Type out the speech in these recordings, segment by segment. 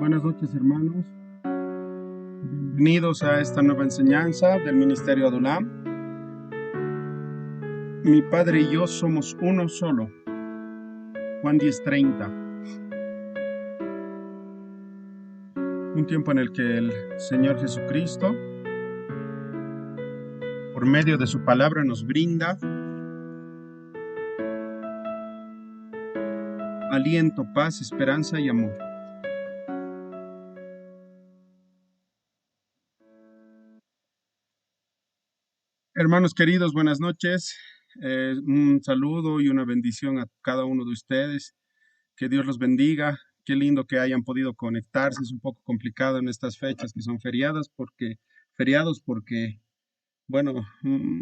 Buenas noches, hermanos. Bienvenidos a esta nueva enseñanza del Ministerio Adulam. Mi Padre y yo somos uno solo. Juan 10:30. Un tiempo en el que el Señor Jesucristo, por medio de su palabra, nos brinda aliento, paz, esperanza y amor. Hermanos queridos, buenas noches. Un saludo y una bendición a cada uno de ustedes. Que Dios los bendiga. Qué lindo que hayan podido conectarse. Es un poco complicado en estas fechas que son feriados porque, bueno,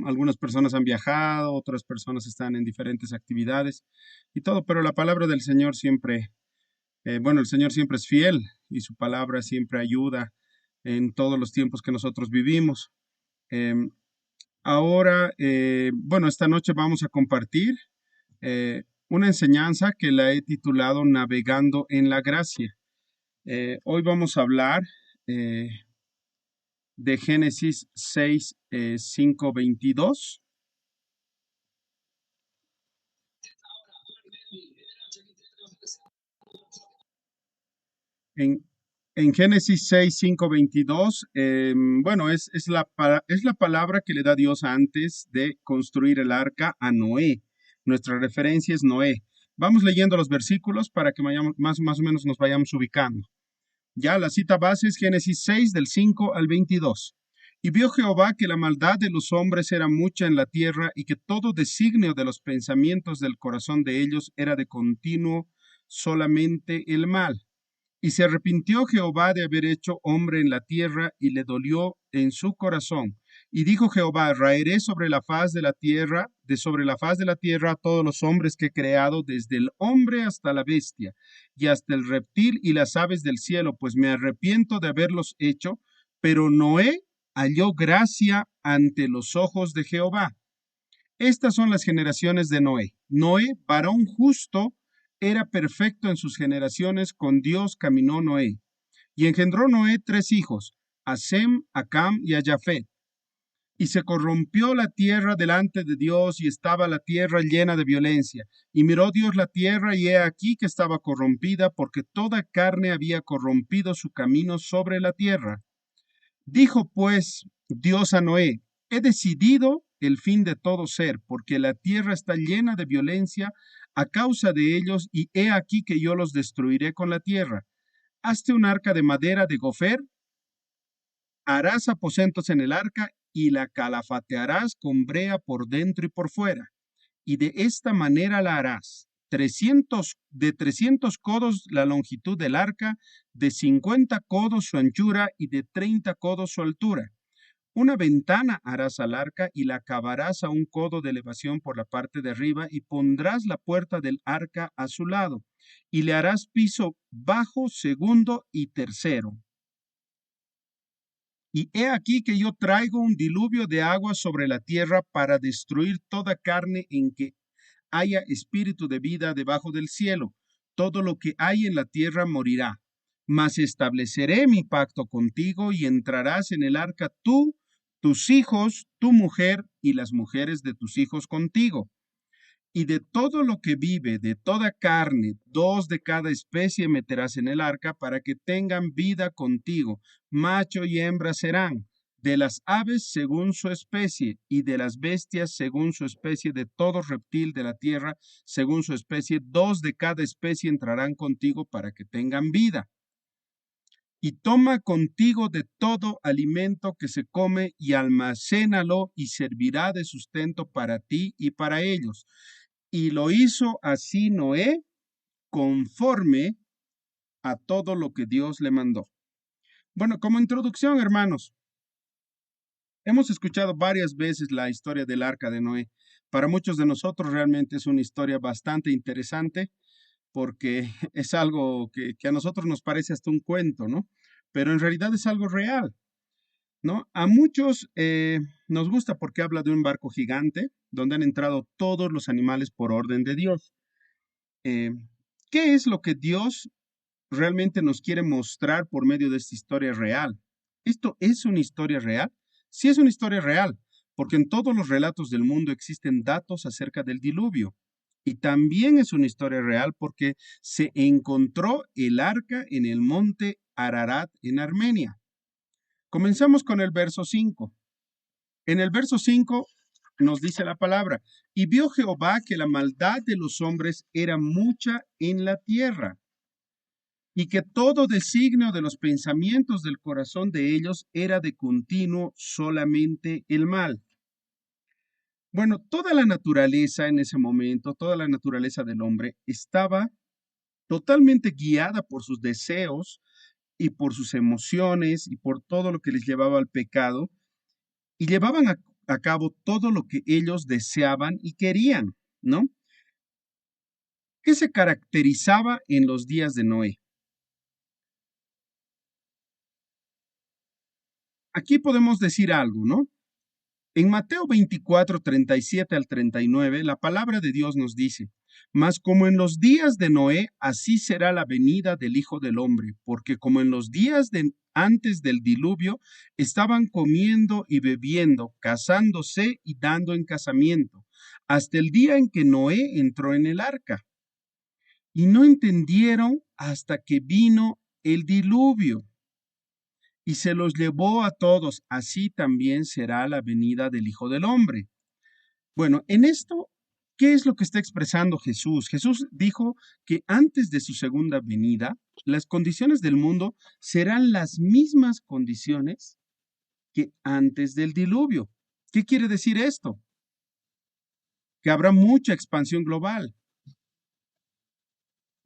algunas personas han viajado, otras personas están en diferentes actividades y todo, pero la palabra del Señor siempre, el Señor siempre es fiel y su palabra siempre ayuda en todos los tiempos que nosotros vivimos. Em, esta noche vamos a compartir una enseñanza que la he titulado Navegando en la Gracia. Hoy vamos a hablar de Génesis 6, 5, 22. En Génesis 6, 5, 22, es la palabra que le da Dios antes de construir el arca a Noé. Nuestra referencia es Noé. Vamos leyendo los versículos para que más o menos nos vayamos ubicando. Ya la cita base es Génesis 6 del 5 al 22. Y vio Jehová que la maldad de los hombres era mucha en la tierra y que todo designio de los pensamientos del corazón de ellos era de continuo solamente el mal. Y se arrepintió Jehová de haber hecho hombre en la tierra y le dolió en su corazón. Y dijo Jehová, raeré sobre la faz de la tierra, a todos los hombres que he creado, desde el hombre hasta la bestia, y hasta el reptil y las aves del cielo, pues me arrepiento de haberlos hecho. Pero Noé halló gracia ante los ojos de Jehová. Estas son las generaciones de Noé. Noé, varón justo, era perfecto en sus generaciones, con Dios caminó Noé. Y engendró Noé 3 hijos, a Sem, a Cam y a Jafet. Y se corrompió la tierra delante de Dios, y estaba la tierra llena de violencia. Y miró Dios la tierra, y he aquí que estaba corrompida, porque toda carne había corrompido su camino sobre la tierra. Dijo pues Dios a Noé, he decidido el fin de todo ser, porque la tierra está llena de violencia a causa de ellos, y he aquí que yo los destruiré con la tierra. Hazte un arca de madera de gofer, harás aposentos en el arca, y la calafatearás con brea por dentro y por fuera. Y de esta manera la harás. 300 codos la longitud del arca, de 50 codos su anchura y de 30 codos su altura. Una ventana harás al arca y la acabarás a 1 codo de elevación por la parte de arriba, y pondrás la puerta del arca a su lado, y le harás piso bajo, segundo y tercero. Y he aquí que yo traigo un diluvio de agua sobre la tierra para destruir toda carne en que haya espíritu de vida debajo del cielo. Todo lo que hay en la tierra morirá. Mas estableceré mi pacto contigo, y entrarás en el arca tú, tus hijos, tu mujer y las mujeres de tus hijos contigo. Y de todo lo que vive, de toda carne, 2 de cada especie meterás en el arca, para que tengan vida contigo. Macho y hembra serán. De las aves según su especie, y de las bestias según su especie, de todo reptil de la tierra según su especie, 2 de cada especie entrarán contigo para que tengan vida. Y toma contigo de todo alimento que se come y almacénalo, y servirá de sustento para ti y para ellos. Y lo hizo así Noé, conforme a todo lo que Dios le mandó. Bueno, como introducción, hermanos, hemos escuchado varias veces la historia del arca de Noé. Para muchos de nosotros realmente es una historia bastante interesante, porque es algo que a nosotros nos parece hasta un cuento, ¿no? Pero en realidad es algo real, ¿no? A muchos nos gusta porque habla de un barco gigante donde han entrado todos los animales por orden de Dios. ¿Qué es lo que Dios realmente nos quiere mostrar por medio de esta historia real. ¿Esto es una historia real? Sí es una historia real, porque en todos los relatos del mundo existen datos acerca del diluvio. Y también es una historia real porque se encontró el arca en el monte Ararat en Armenia. Comenzamos con el verso 5. En el verso 5 nos dice la palabra, y vio Jehová que la maldad de los hombres era mucha en la tierra, y que todo designio de los pensamientos del corazón de ellos era de continuo solamente el mal. Bueno, toda la naturaleza en ese momento, toda la naturaleza del hombre estaba totalmente guiada por sus deseos y por sus emociones y por todo lo que les llevaba al pecado y llevaban a cabo todo lo que ellos deseaban y querían, ¿no? ¿Qué se caracterizaba en los días de Noé? Aquí podemos decir algo, ¿no? En Mateo 24, 37 al 39, la palabra de Dios nos dice, mas como en los días de Noé, así será la venida del Hijo del Hombre, porque como en los días de antes del diluvio, estaban comiendo y bebiendo, casándose y dando en casamiento, hasta el día en que Noé entró en el arca. Y no entendieron hasta que vino el diluvio y se los llevó a todos. Así también será la venida del Hijo del Hombre. Bueno, en esto, ¿qué es lo que está expresando Jesús? Jesús dijo que antes de su segunda venida, las condiciones del mundo serán las mismas condiciones que antes del diluvio. ¿Qué quiere decir esto? Que habrá mucha expansión global,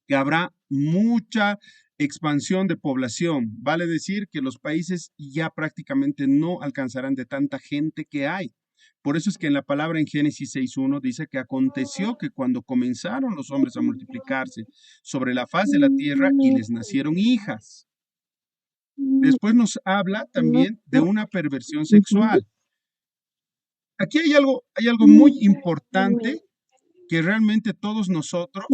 que habrá mucha expansión de población. Vale decir que los países ya prácticamente no alcanzarán de tanta gente que hay. Por eso es que en la palabra en Génesis 6.1 dice que aconteció que cuando comenzaron los hombres a multiplicarse sobre la faz de la tierra y les nacieron hijas. Después nos habla también de una perversión sexual. Aquí hay algo muy importante que realmente todos nosotros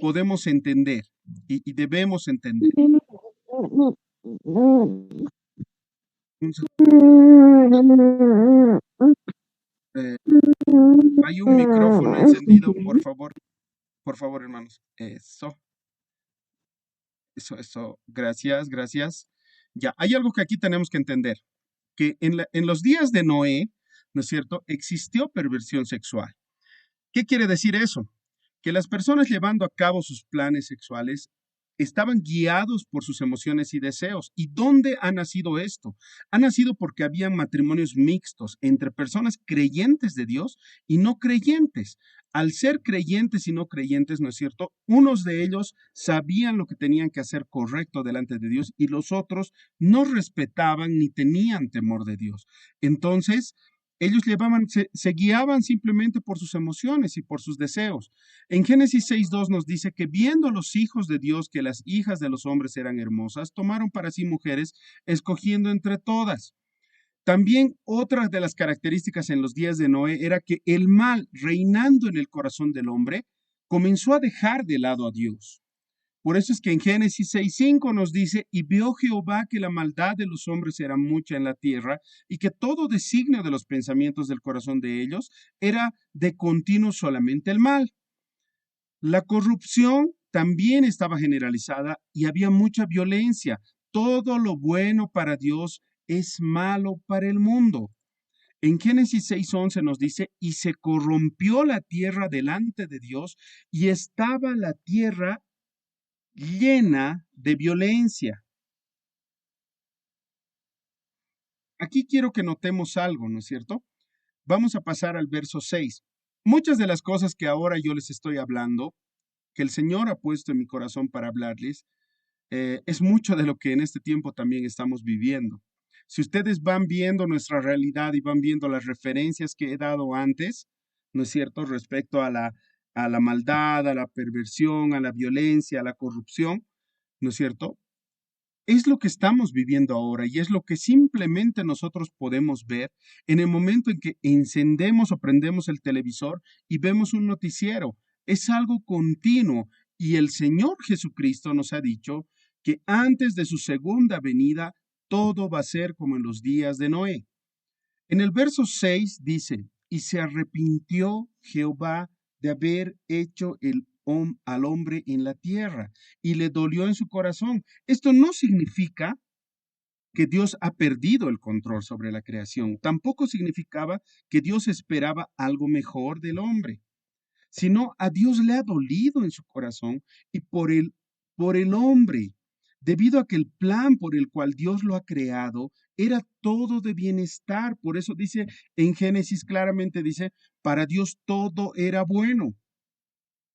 podemos entender y debemos entender. Eh, hay un micrófono encendido, por favor, hermanos. Eso. Gracias, gracias. Ya, hay algo que aquí tenemos que entender, que en los días de Noé, ¿no es cierto?, existió perversión sexual. ¿Qué quiere decir eso? Que las personas llevando a cabo sus planes sexuales estaban guiados por sus emociones y deseos. ¿Y dónde ha nacido esto? Ha nacido porque había matrimonios mixtos entre personas creyentes de Dios y no creyentes. Al ser creyentes y no creyentes, ¿no es cierto? Unos de ellos sabían lo que tenían que hacer correcto delante de Dios y los otros no respetaban ni tenían temor de Dios. Entonces, ellos se guiaban simplemente por sus emociones y por sus deseos. En Génesis 6.2 nos dice que viendo los hijos de Dios que las hijas de los hombres eran hermosas, tomaron para sí mujeres, escogiendo entre todas. También otra de las características en los días de Noé era que el mal reinando en el corazón del hombre comenzó a dejar de lado a Dios. Por eso es que en Génesis 6.5 nos dice, y vio Jehová que la maldad de los hombres era mucha en la tierra, y que todo designio de los pensamientos del corazón de ellos era de continuo solamente el mal. La corrupción también estaba generalizada y había mucha violencia. Todo lo bueno para Dios es malo para el mundo. En Génesis 6.11 nos dice, y se corrompió la tierra delante de Dios, y estaba la tierra llena de violencia. Aquí quiero que notemos algo, ¿no es cierto? Vamos a pasar al verso 6. Muchas de las cosas que ahora yo les estoy hablando, que el Señor ha puesto en mi corazón para hablarles, es mucho de lo que en este tiempo también estamos viviendo. Si ustedes van viendo nuestra realidad y van viendo las referencias que he dado antes, ¿no es cierto?, respecto a la maldad, a la perversión, a la violencia, a la corrupción, ¿no es cierto? Es lo que estamos viviendo ahora y es lo que simplemente nosotros podemos ver en el momento en que encendemos o prendemos el televisor y vemos un noticiero. Es algo continuo Y el Señor Jesucristo nos ha dicho que antes de su segunda venida, todo va a ser como en los días de Noé. En el verso 6 dice, y se arrepintió Jehová de haber hecho al hombre en la tierra, y le dolió en su corazón. Esto no significa que Dios ha perdido el control sobre la creación. Tampoco significaba que Dios esperaba algo mejor del hombre, sino a Dios le ha dolido en su corazón y por el hombre, debido a que el plan por el cual Dios lo ha creado era todo de bienestar. Por eso dice en Génesis claramente, dice, para Dios todo era bueno.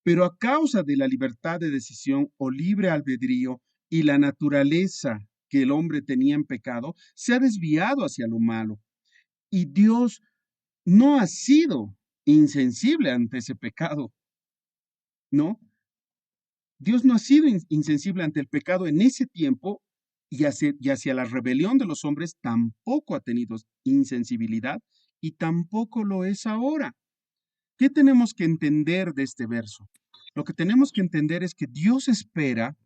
Pero a causa de la libertad de decisión o libre albedrío y la naturaleza que el hombre tenía en pecado, se ha desviado hacia lo malo. Y Dios no ha sido insensible ante ese pecado, ¿no? Dios no ha sido insensible ante el pecado en ese tiempo y hacia la rebelión de los hombres tampoco ha tenido insensibilidad y tampoco lo es ahora. ¿Qué tenemos que entender de este verso? Lo que tenemos que entender es que Dios espera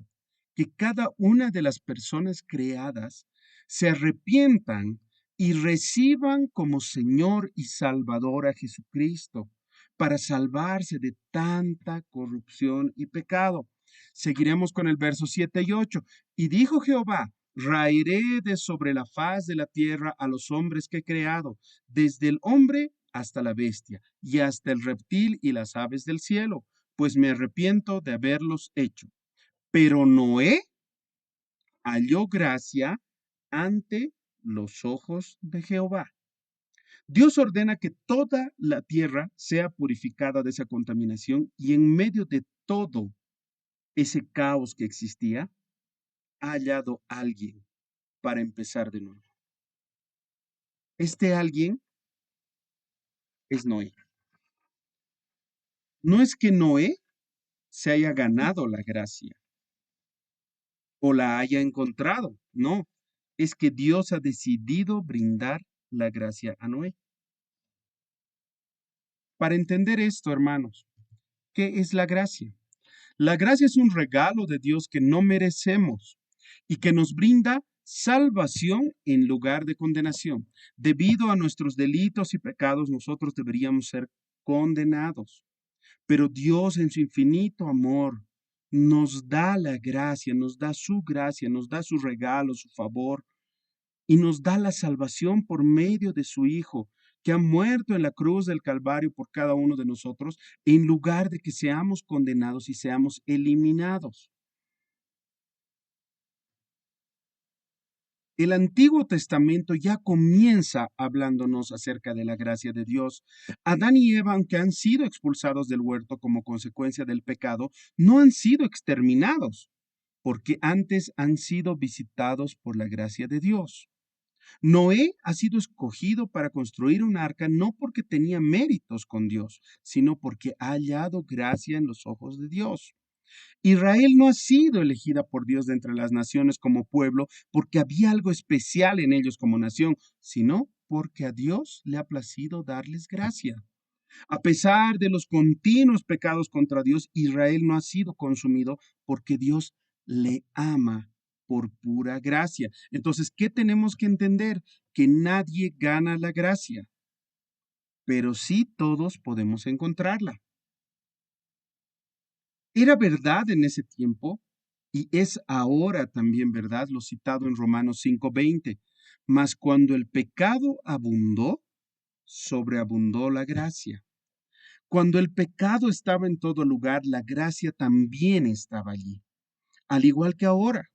que cada una de las personas creadas se arrepientan y reciban como Señor y Salvador a Jesucristo para salvarse de tanta corrupción y pecado. Seguiremos con el verso 7 y 8. Y dijo Jehová, raeré de sobre la faz de la tierra a los hombres que he creado, desde el hombre hasta la bestia, y hasta el reptil y las aves del cielo, pues me arrepiento de haberlos hecho. Pero Noé halló gracia ante los ojos de Jehová. Dios ordena que toda la tierra sea purificada de esa contaminación y en medio de todo ese caos que existía, ha hallado alguien para empezar de nuevo. Este alguien es Noé. No es que Noé se haya ganado la gracia o la haya encontrado, no, es que Dios ha decidido brindar la gracia a Noé. Para entender esto, hermanos, ¿qué es la gracia? La gracia es un regalo de Dios que no merecemos y que nos brinda salvación en lugar de condenación. Debido a nuestros delitos y pecados, nosotros deberíamos ser condenados. Pero Dios en su infinito amor nos da la gracia, nos da su regalo, su favor, y nos da la salvación por medio de su Hijo, que ha muerto en la cruz del Calvario por cada uno de nosotros, en lugar de que seamos condenados y seamos eliminados. El Antiguo Testamento ya comienza hablándonos acerca de la gracia de Dios. Adán y Eva, aunque han sido expulsados del huerto como consecuencia del pecado, no han sido exterminados, porque antes han sido visitados por la gracia de Dios. Noé ha sido escogido para construir un arca no porque tenía méritos con Dios, sino porque ha hallado gracia en los ojos de Dios. Israel no ha sido elegida por Dios de entre las naciones como pueblo porque había algo especial en ellos como nación, sino porque a Dios le ha placido darles gracia. A pesar de los continuos pecados contra Dios, Israel no ha sido consumido porque Dios le ama por pura gracia. Entonces, ¿qué tenemos que entender? Que nadie gana la gracia, pero sí todos podemos encontrarla. Era verdad en ese tiempo y es ahora también verdad lo citado en Romanos 5:20. Mas cuando el pecado abundó, sobreabundó la gracia. Cuando el pecado estaba en todo lugar, la gracia también estaba allí. Al igual que ahora,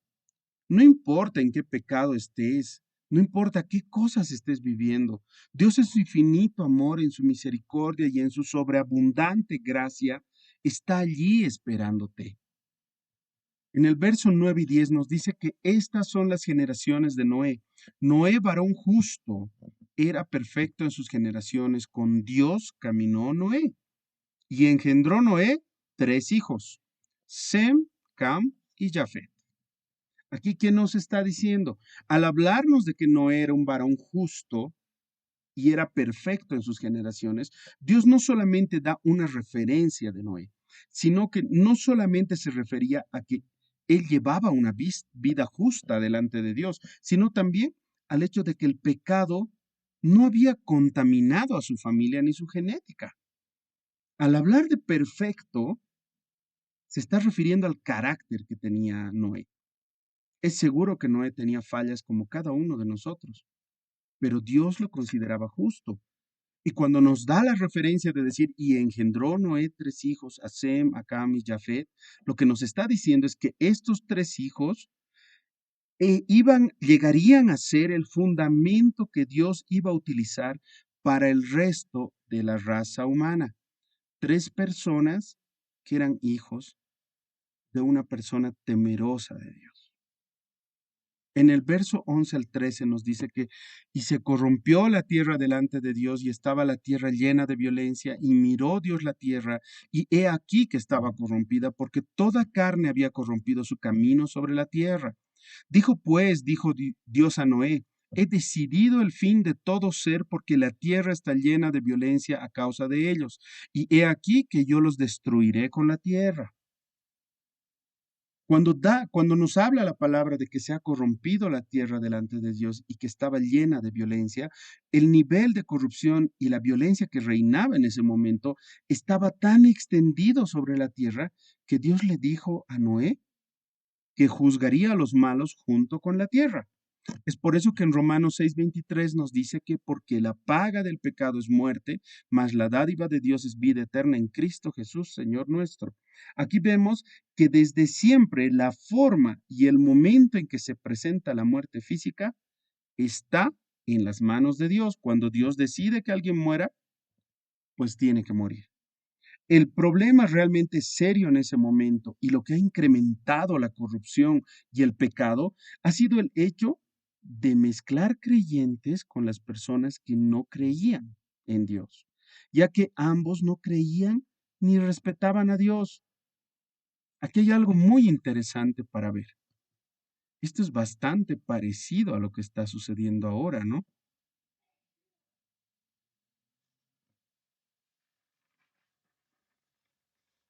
no importa en qué pecado estés, no importa qué cosas estés viviendo, Dios en su infinito amor, en su misericordia y en su sobreabundante gracia, está allí esperándote. En el verso 9 y 10 nos dice que estas son las generaciones de Noé. Noé, varón justo, era perfecto en sus generaciones. Con Dios caminó Noé. Y engendró Noé 3 hijos, Sem, Cam y Jafet. Aquí, ¿qué nos está diciendo? Al hablarnos de que Noé era un varón justo y era perfecto en sus generaciones, Dios no solamente da una referencia de Noé, sino que no solamente se refería a que él llevaba una vida justa delante de Dios, sino también al hecho de que el pecado no había contaminado a su familia ni su genética. Al hablar de perfecto, se está refiriendo al carácter que tenía Noé. Es seguro que Noé tenía fallas como cada uno de nosotros, pero Dios lo consideraba justo. Y cuando nos da la referencia de decir, y engendró Noé 3 hijos, a Sem, a Cam y Jafet, lo que nos está diciendo es que estos 3 hijos llegarían a ser el fundamento que Dios iba a utilizar para el resto de la raza humana. 3 personas que eran hijos de una persona temerosa de Dios. En el verso 11 al 13 nos dice que, y se corrompió la tierra delante de Dios, y estaba la tierra llena de violencia, y miró Dios la tierra, y he aquí que estaba corrompida, porque toda carne había corrompido su camino sobre la tierra. Dijo Dios a Noé, he decidido el fin de todo ser, porque la tierra está llena de violencia a causa de ellos, y he aquí que yo los destruiré con la tierra. Cuando nos habla la palabra de que se ha corrompido la tierra delante de Dios y que estaba llena de violencia, el nivel de corrupción y la violencia que reinaba en ese momento estaba tan extendido sobre la tierra que Dios le dijo a Noé que juzgaría a los malos junto con la tierra. Es por eso que en Romanos 6:23 nos dice que porque la paga del pecado es muerte, mas la dádiva de Dios es vida eterna en Cristo Jesús, Señor nuestro. Aquí vemos que desde siempre la forma y el momento en que se presenta la muerte física está en las manos de Dios. Cuando Dios decide que alguien muera, pues tiene que morir. El problema realmente serio en ese momento y lo que ha incrementado la corrupción y el pecado ha sido el hecho de mezclar creyentes con las personas que no creían en Dios, ya que ambos no creían ni respetaban a Dios. Aquí hay algo muy interesante para ver. Esto es bastante parecido a lo que está sucediendo ahora, ¿no?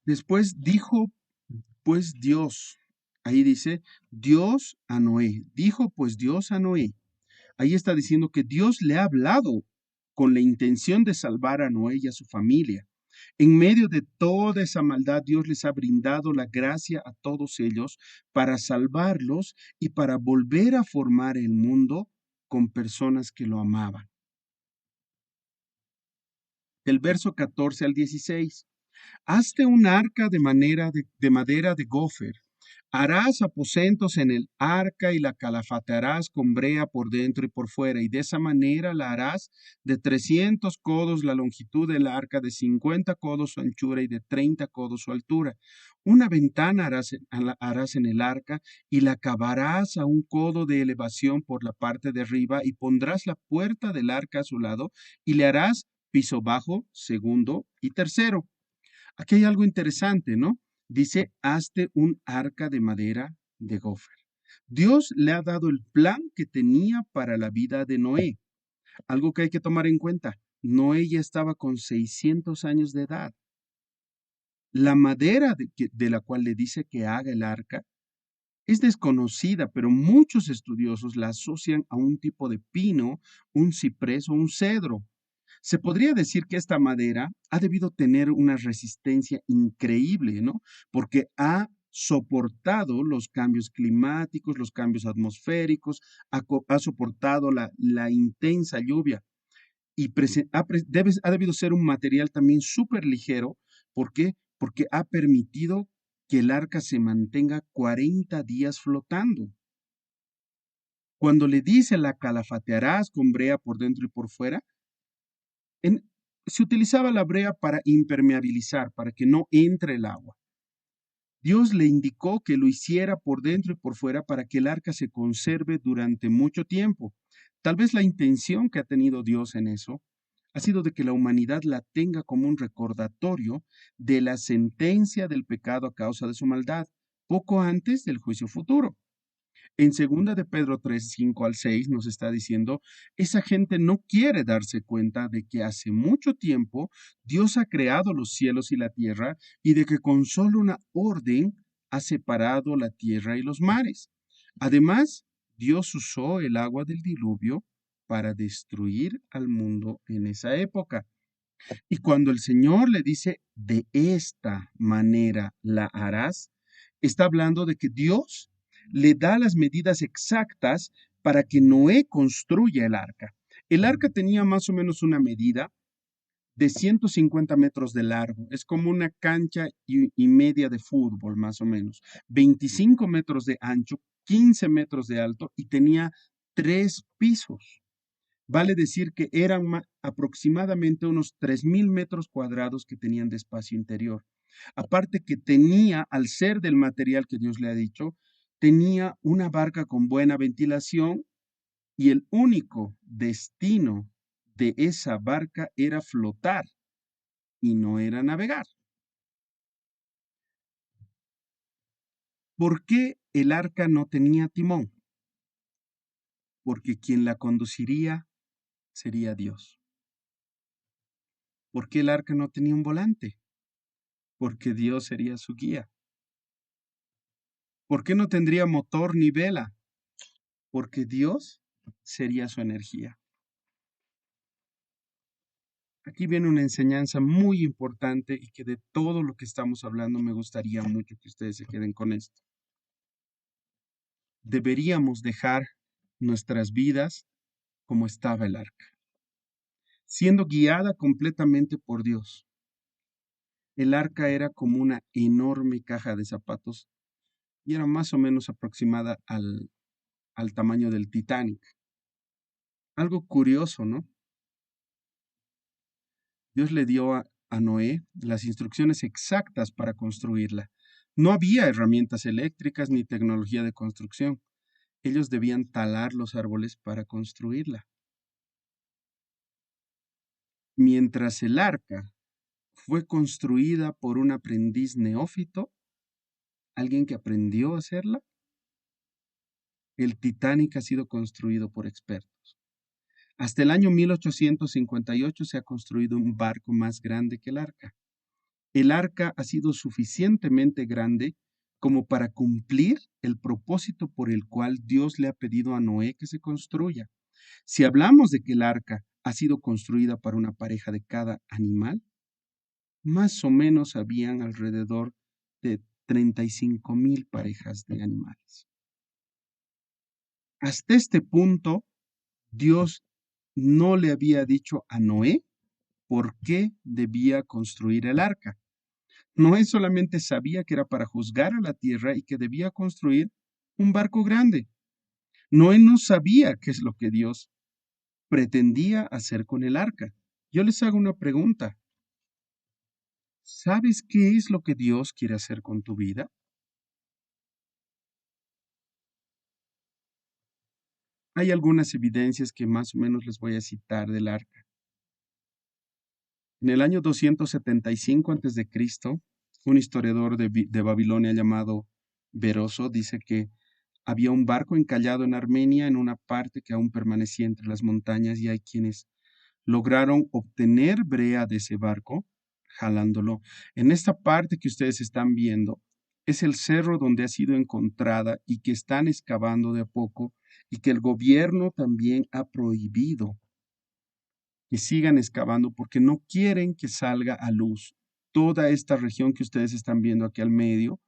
Después dijo pues Dios, ahí dice Dios a Noé, dijo pues Dios a Noé. Ahí está diciendo que Dios le ha hablado con la intención de salvar a Noé y a su familia. En medio de toda esa maldad, Dios les ha brindado la gracia a todos ellos para salvarlos y para volver a formar el mundo con personas que lo amaban. Del verso 14 al 16. Hazte un arca de madera de gofer. Harás aposentos en el arca y la calafatearás con brea por dentro y por fuera, y de esa manera la harás de 300 codos la longitud del arca, de 50 codos su anchura y de 30 codos su altura. Una ventana harás en el arca y la acabarás a un codo de elevación por la parte de arriba, y pondrás la puerta del arca a su lado y le harás piso bajo, segundo y tercero. Aquí hay algo interesante, ¿no? Dice, hazte un arca de madera de gofer. Dios le ha dado el plan que tenía para la vida de Noé. Algo que hay que tomar en cuenta. Noé ya estaba con 600 años de edad. La madera de la cual le dice que haga el arca es desconocida, pero muchos estudiosos la asocian a un tipo de pino, un ciprés o un cedro. Se podría decir que esta madera ha debido tener una resistencia increíble, ¿no? Porque ha soportado los cambios climáticos, los cambios atmosféricos, ha soportado la intensa lluvia y ha debido ser un material también súper ligero. ¿Por qué? Porque ha permitido que el arca se mantenga 40 días flotando. Cuando le dice la calafatearás con brea por dentro y por fuera, se utilizaba la brea para impermeabilizar, para que no entre el agua. Dios le indicó que lo hiciera por dentro y por fuera para que el arca se conserve durante mucho tiempo. Tal vez la intención que ha tenido Dios en eso ha sido de que la humanidad la tenga como un recordatorio de la sentencia del pecado a causa de su maldad, poco antes del juicio futuro. En segunda de Pedro 3 5 al 6 nos está diciendo, esa gente no quiere darse cuenta de que hace mucho tiempo Dios ha creado los cielos y la tierra y de que con solo una orden ha separado la tierra y los mares. Además, Dios usó el agua del diluvio para destruir al mundo en esa época. Y cuando el Señor le dice, de esta manera la harás, está hablando de que Dios le da las medidas exactas para que Noé construya el arca. El arca tenía más o menos una medida de 150 metros de largo. Es como una cancha y media de fútbol, más o menos. 25 metros de ancho, 15 metros de alto y tenía 3 pisos. Vale decir que eran aproximadamente unos 3.000 metros cuadrados que tenían de espacio interior. Aparte que tenía, al ser del material que Dios le ha dicho, tenía una barca con buena ventilación y el único destino de esa barca era flotar y no era navegar. ¿Por qué el arca no tenía timón? Porque quien la conduciría sería Dios. ¿Por qué el arca no tenía un volante? Porque Dios sería su guía. ¿Por qué no tendría motor ni vela? Porque Dios sería su energía. Aquí viene una enseñanza muy importante y que de todo lo que estamos hablando me gustaría mucho que ustedes se queden con esto. Deberíamos dejar nuestras vidas como estaba el arca, siendo guiada completamente por Dios. El arca era como una enorme caja de zapatos y era más o menos aproximada al tamaño del Titanic. Algo curioso, ¿no? Dios le dio a Noé las instrucciones exactas para construirla. No había herramientas eléctricas ni tecnología de construcción. Ellos debían talar los árboles para construirla. Mientras el arca fue construida por un aprendiz neófito, alguien que aprendió a hacerla, el Titanic ha sido construido por expertos. Hasta el año 1858 se ha construido un barco más grande que el arca. El arca ha sido suficientemente grande como para cumplir el propósito por el cual Dios le ha pedido a Noé que se construya. Si hablamos de que el arca ha sido construida para una pareja de cada animal, más o menos habían alrededor de 35,000 parejas de animales. Hasta este punto, Dios no le había dicho a Noé por qué debía construir el arca. Noé solamente sabía que era para juzgar a la tierra y que debía construir un barco grande. Noé no sabía qué es lo que Dios pretendía hacer con el arca. Yo les hago una pregunta. ¿Sabes qué es lo que Dios quiere hacer con tu vida? Hay algunas evidencias que más o menos les voy a citar del arca. En el año 275 a.C., un historiador de Babilonia llamado Beroso dice que había un barco encallado en Armenia en una parte que aún permanecía entre las montañas y hay quienes lograron obtener brea de ese barco jalándolo. En esta parte que ustedes están viendo es el cerro donde ha sido encontrada y que están excavando de a poco y que el gobierno también ha prohibido que sigan excavando porque no quieren que salga a luz. Toda esta región que ustedes están viendo aquí al medio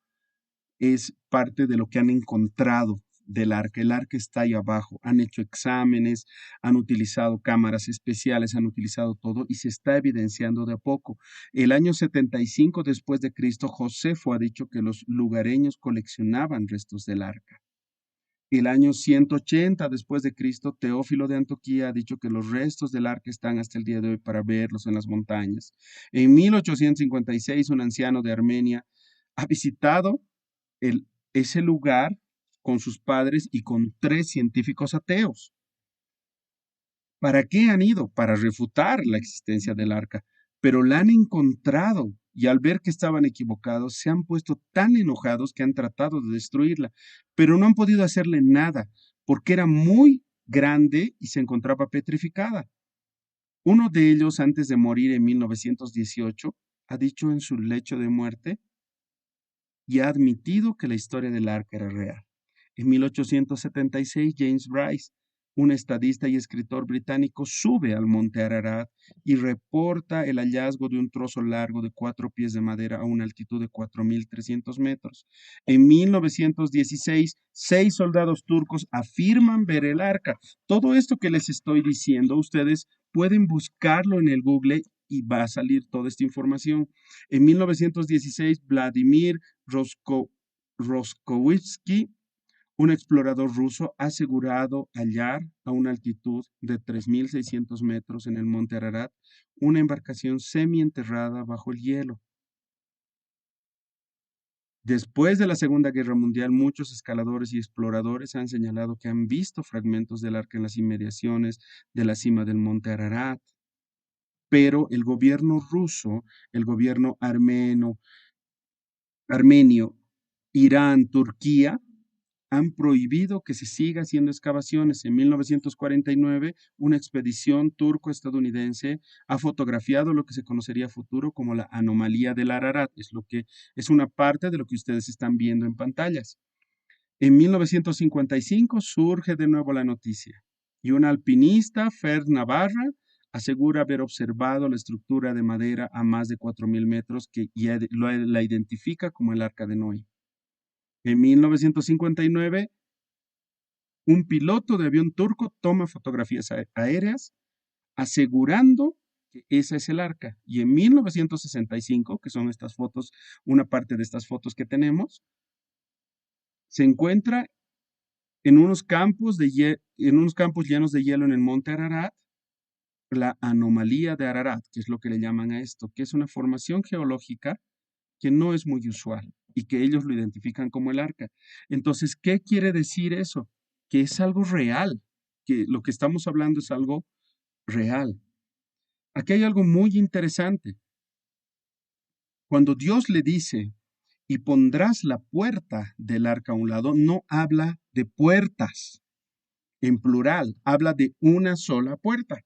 es parte de lo que han encontrado del arca. El arca está ahí abajo. Han hecho exámenes, han utilizado cámaras especiales, han utilizado todo y se está evidenciando de a poco. El año 75 después de Cristo, Josefo ha dicho que los lugareños coleccionaban restos del arca. El año 180 después de Cristo, Teófilo de Antioquía ha dicho que los restos del arca están hasta el día de hoy para verlos en las montañas. En 1856, un anciano de Armenia ha visitado ese lugar con sus padres y con 3 científicos ateos. ¿Para qué han ido? Para refutar la existencia del arca, pero la han encontrado y al ver que estaban equivocados, se han puesto tan enojados que han tratado de destruirla, pero no han podido hacerle nada, porque era muy grande y se encontraba petrificada. Uno de ellos, antes de morir en 1918, ha dicho en su lecho de muerte y ha admitido que la historia del arca era real. En 1876, James Bryce, un estadista y escritor británico, sube al monte Ararat y reporta el hallazgo de un trozo largo de 4 pies de madera a una altitud de 4.300 metros. En 1916, 6 soldados turcos afirman ver el arca. Todo esto que les estoy diciendo, ustedes pueden buscarlo en el Google y va a salir toda esta información. En 1916, Vladimir Roskovitsky, un explorador ruso, ha asegurado hallar a una altitud de 3.600 metros en el monte Ararat una embarcación semienterrada bajo el hielo. Después de la Segunda Guerra Mundial, muchos escaladores y exploradores han señalado que han visto fragmentos del arca en las inmediaciones de la cima del monte Ararat. Pero el gobierno ruso, el gobierno armenio, Irán, Turquía, han prohibido que se siga haciendo excavaciones. En 1949, una expedición turco-estadounidense ha fotografiado lo que se conocería a futuro como la anomalía del Ararat. Es una parte de lo que ustedes están viendo en pantallas. En 1955 surge de nuevo la noticia y un alpinista, Fer Navarra, asegura haber observado la estructura de madera a más de 4.000 metros que la identifica como el Arca de Noé. En 1959, un piloto de avión turco toma fotografías aéreas asegurando que esa es el arca. Y en 1965, que son estas fotos, una parte de estas fotos que tenemos, se encuentra en unos campos llenos de hielo en el monte Ararat, la anomalía de Ararat, que es lo que le llaman a esto, que es una formación geológica que no es muy usual y que ellos lo identifican como el arca. Entonces, ¿qué quiere decir eso? Que es algo real, que lo que estamos hablando es algo real. Aquí hay algo muy interesante. Cuando Dios le dice, y pondrás la puerta del arca a un lado, no habla de puertas en plural, habla de una sola puerta.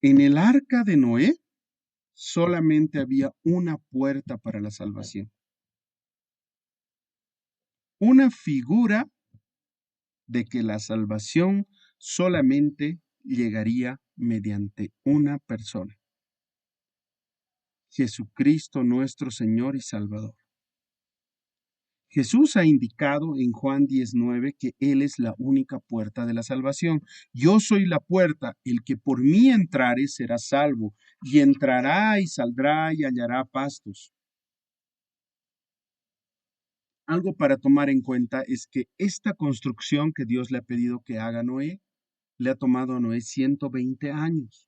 En el arca de Noé solamente había una puerta para la salvación. Una figura de que la salvación solamente llegaría mediante una persona, Jesucristo nuestro Señor y Salvador. Jesús ha indicado en Juan 19 que Él es la única puerta de la salvación. Yo soy la puerta, el que por mí entrare será salvo, y entrará y saldrá y hallará pastos. Algo para tomar en cuenta es que esta construcción que Dios le ha pedido que haga Noé, le ha tomado a Noé 120 años.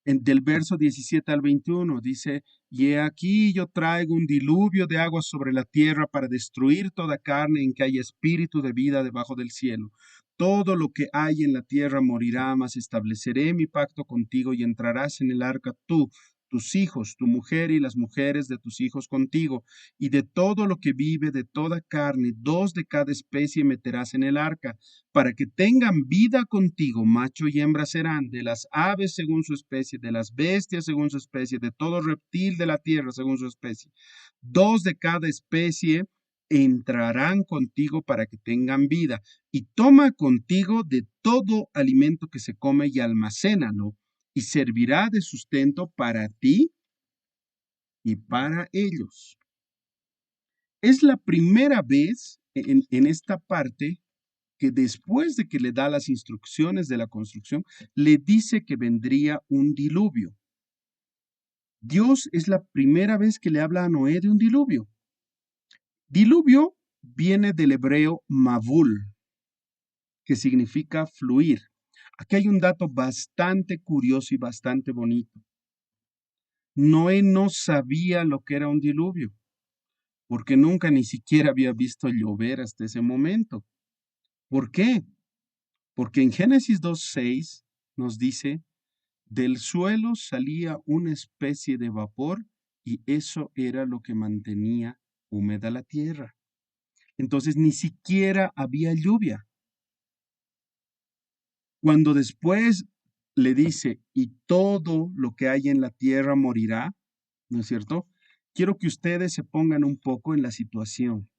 Del verso 17 al 21 dice, y he aquí yo traigo un diluvio de aguas sobre la tierra para destruir toda carne en que haya espíritu de vida debajo del cielo. Todo lo que hay en la tierra morirá, mas estableceré mi pacto contigo y entrarás en el arca tú, tus hijos, tu mujer y las mujeres de tus hijos contigo, y de todo lo que vive, de toda carne, 2 de cada especie meterás en el arca, para que tengan vida contigo, macho y hembra serán, de las aves según su especie, de las bestias según su especie, de todo reptil de la tierra según su especie. 2 de cada especie entrarán contigo para que tengan vida, y toma contigo de todo alimento que se come y almacénalo, y servirá de sustento para ti y para ellos. Es la primera vez en esta parte que después de que le da las instrucciones de la construcción, le dice que vendría un diluvio. Dios es la primera vez que le habla a Noé de un diluvio. Diluvio viene del hebreo mavul, que significa fluir. Aquí hay un dato bastante curioso y bastante bonito. Noé no sabía lo que era un diluvio, porque nunca ni siquiera había visto llover hasta ese momento. ¿Por qué? Porque en Génesis 2:6 nos dice, del suelo salía una especie de vapor y eso era lo que mantenía húmeda la tierra. Entonces ni siquiera había lluvia. Cuando después le dice, y todo lo que hay en la tierra morirá, ¿no es cierto? Quiero que ustedes se pongan un poco en la situación.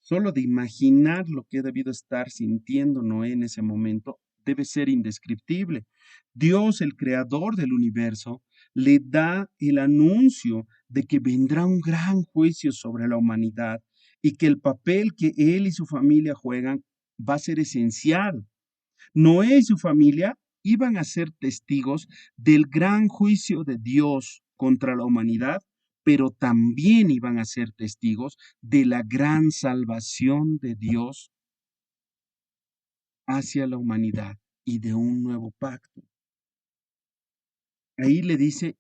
Solo de imaginar lo que ha debido estar sintiendo Noé en ese momento debe ser indescriptible. Dios, el creador del universo, le da el anuncio de que vendrá un gran juicio sobre la humanidad y que el papel que él y su familia juegan va a ser esencial. Noé y su familia iban a ser testigos del gran juicio de Dios contra la humanidad, pero también iban a ser testigos de la gran salvación de Dios hacia la humanidad y de un nuevo pacto. Ahí le dice,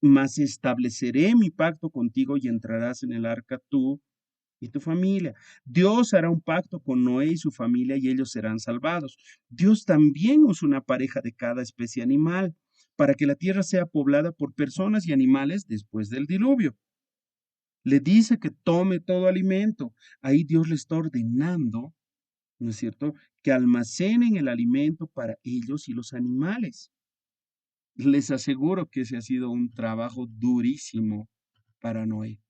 mas estableceré mi pacto contigo y entrarás en el arca tú y tu familia. Dios hará un pacto con Noé y su familia y ellos serán salvados. Dios también usa una pareja de cada especie animal para que la tierra sea poblada por personas y animales después del diluvio. Le dice que tome todo alimento. Ahí Dios le está ordenando, ¿no es cierto?, que almacenen el alimento para ellos y los animales. Les aseguro que ese ha sido un trabajo durísimo para Noé.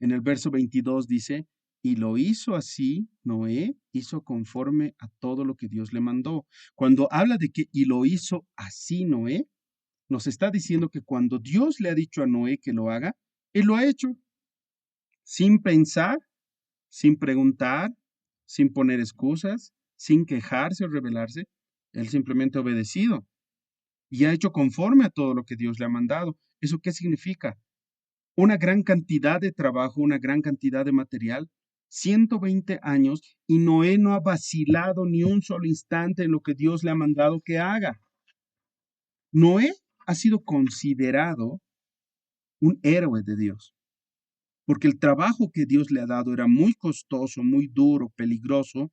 En el verso 22 dice, y lo hizo así, Noé hizo conforme a todo lo que Dios le mandó. Cuando habla de que y lo hizo así Noé, nos está diciendo que cuando Dios le ha dicho a Noé que lo haga, él lo ha hecho, sin pensar, sin preguntar, sin poner excusas, sin quejarse o rebelarse. Él simplemente ha obedecido y ha hecho conforme a todo lo que Dios le ha mandado. ¿Eso qué significa? Una gran cantidad de trabajo, una gran cantidad de material, 120 años, y Noé no ha vacilado ni un solo instante en lo que Dios le ha mandado que haga. Noé ha sido considerado un héroe de Dios, porque el trabajo que Dios le ha dado era muy costoso, muy duro, peligroso,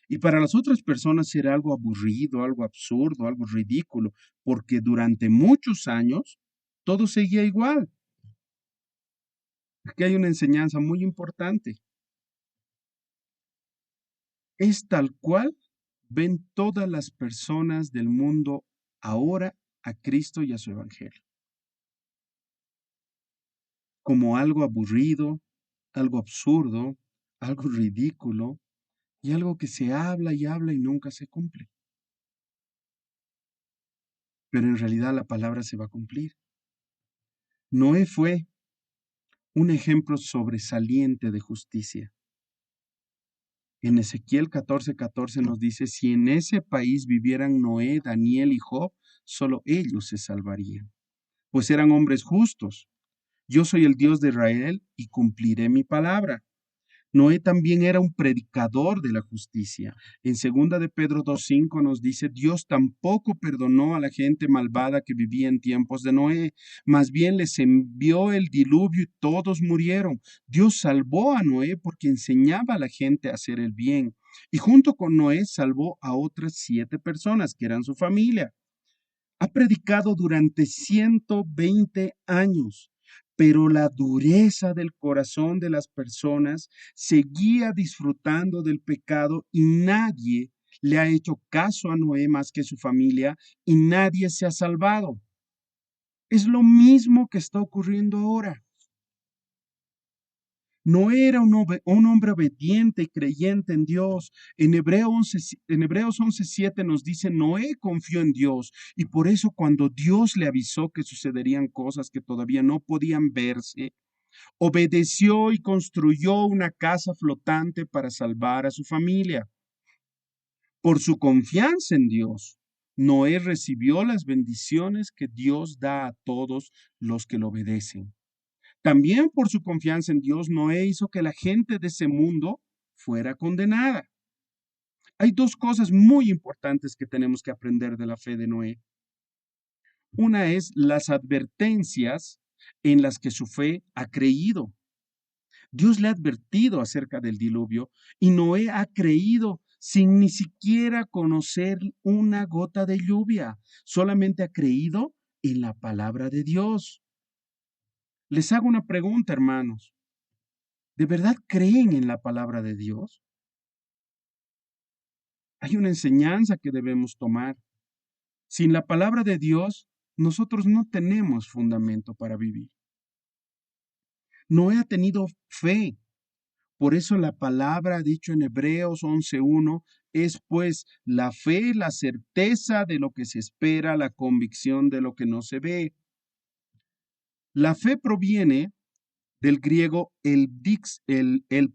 y para las otras personas era algo aburrido, algo absurdo, algo ridículo, porque durante muchos años todo seguía igual. Aquí hay una enseñanza muy importante. Es tal cual ven todas las personas del mundo ahora a Cristo y a su Evangelio, como algo aburrido, algo absurdo, algo ridículo y algo que se habla y habla y nunca se cumple. Pero en realidad la palabra se va a cumplir. Noé fue un ejemplo sobresaliente de justicia. En Ezequiel 14:14 nos dice, si en ese país vivieran Noé, Daniel y Job, solo ellos se salvarían, pues eran hombres justos. Yo soy el Dios de Israel y cumpliré mi palabra. Noé también era un predicador de la justicia. En segunda de Pedro 2:5 nos dice, Dios tampoco perdonó a la gente malvada que vivía en tiempos de Noé, más bien les envió el diluvio y todos murieron. Dios salvó a Noé porque enseñaba a la gente a hacer el bien. Y junto con Noé salvó a otras 7 personas que eran su familia. Ha predicado durante 120 años, pero la dureza del corazón de las personas seguía disfrutando del pecado y nadie le ha hecho caso a Noé más que su familia y nadie se ha salvado. Es lo mismo que está ocurriendo ahora. No era un hombre obediente y creyente en Dios. En Hebreos 11:7 nos dice, Noé confió en Dios y por eso cuando Dios le avisó que sucederían cosas que todavía no podían verse, obedeció y construyó una casa flotante para salvar a su familia. Por su confianza en Dios, Noé recibió las bendiciones que Dios da a todos los que lo obedecen. También por su confianza en Dios, Noé hizo que la gente de ese mundo fuera condenada. Hay dos cosas muy importantes que tenemos que aprender de la fe de Noé. Una es las advertencias en las que su fe ha creído. Dios le ha advertido acerca del diluvio y Noé ha creído sin ni siquiera conocer una gota de lluvia. Solamente ha creído en la palabra de Dios. Les hago una pregunta, hermanos. ¿De verdad creen en la palabra de Dios? Hay una enseñanza que debemos tomar. Sin la palabra de Dios, nosotros no tenemos fundamento para vivir. Noé ha tenido fe. Por eso la palabra dicho en Hebreos 11:1 es pues la fe, la certeza de lo que se espera, la convicción de lo que no se ve. La fe proviene del griego el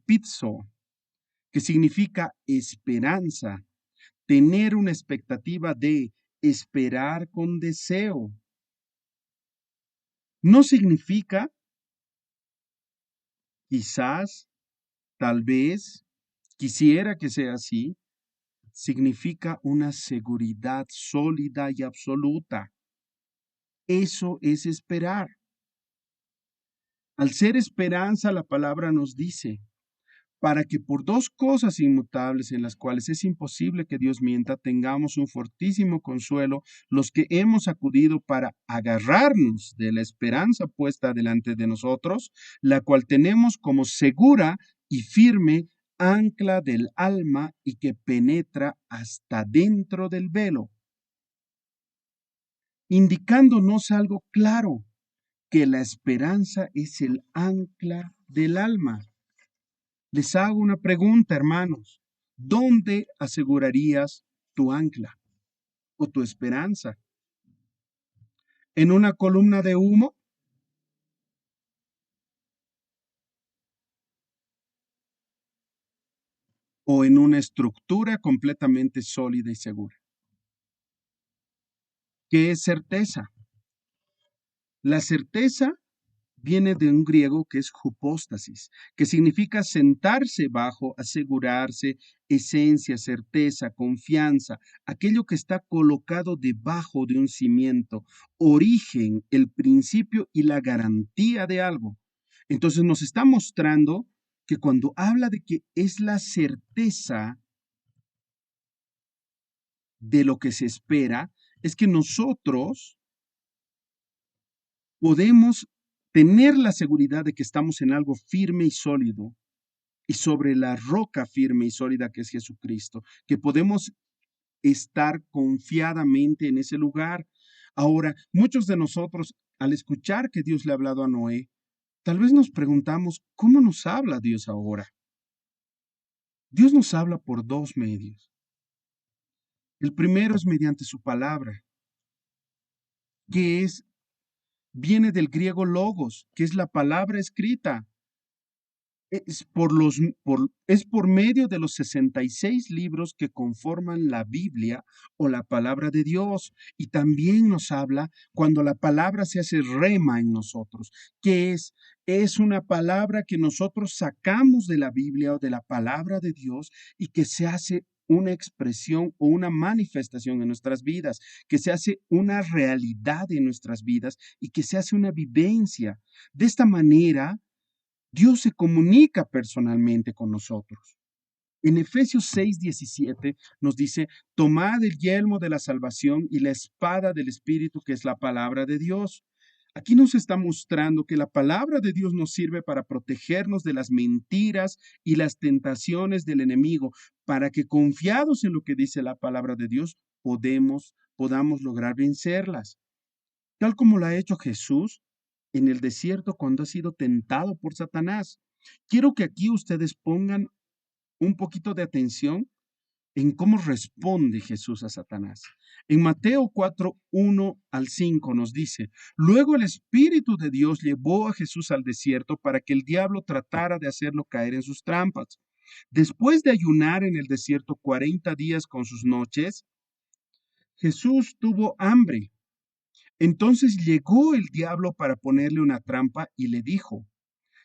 pitzo, que significa esperanza, tener una expectativa de esperar con deseo. No significa quizás, tal vez, quisiera que sea así. Significa una seguridad sólida y absoluta. Eso es esperar. Al ser esperanza, la palabra nos dice, para que por dos cosas inmutables en las cuales es imposible que Dios mienta, tengamos un fortísimo consuelo los que hemos acudido para agarrarnos de la esperanza puesta delante de nosotros, la cual tenemos como segura y firme ancla del alma y que penetra hasta dentro del velo, indicándonos algo claro, que la esperanza es el ancla del alma. Les hago una pregunta, hermanos. ¿Dónde asegurarías tu ancla o tu esperanza? ¿En una columna de humo o en una estructura completamente sólida y segura? ¿Qué es certeza? La certeza viene de un griego que es hypostasis, que significa sentarse bajo, asegurarse, esencia, certeza, confianza, aquello que está colocado debajo de un cimiento, origen, el principio y la garantía de algo. Entonces nos está mostrando que cuando habla de que es la certeza de lo que se espera, es que nosotros podemos tener la seguridad de que estamos en algo firme y sólido y sobre la roca firme y sólida que es Jesucristo, que podemos estar confiadamente en ese lugar. Ahora, muchos de nosotros, al escuchar que Dios le ha hablado a Noé, tal vez nos preguntamos, ¿cómo nos habla Dios ahora? Dios nos habla por dos medios. El primero es mediante su palabra, que viene del griego logos, que es la palabra escrita. Es por medio de los 66 libros que conforman la Biblia o la palabra de Dios. Y también nos habla cuando la palabra se hace rema en nosotros, que es una palabra que nosotros sacamos de la Biblia o de la palabra de Dios y que se hace una expresión o una manifestación en nuestras vidas, que se hace una realidad en nuestras vidas y que se hace una vivencia. De esta manera, Dios se comunica personalmente con nosotros. En Efesios 6:17 nos dice, tomad el yelmo de la salvación y la espada del Espíritu, que es la palabra de Dios. Aquí nos está mostrando que la palabra de Dios nos sirve para protegernos de las mentiras y las tentaciones del enemigo, para que confiados en lo que dice la palabra de Dios, podamos lograr vencerlas. Tal como lo ha hecho Jesús en el desierto cuando ha sido tentado por Satanás. Quiero que aquí ustedes pongan un poquito de atención en cómo responde Jesús a Satanás. En Mateo 4:1 al 5 nos dice, luego el Espíritu de Dios llevó a Jesús al desierto para que el diablo tratara de hacerlo caer en sus trampas. Después de ayunar en el desierto 40 días con sus noches, Jesús tuvo hambre. Entonces llegó el diablo para ponerle una trampa y le dijo,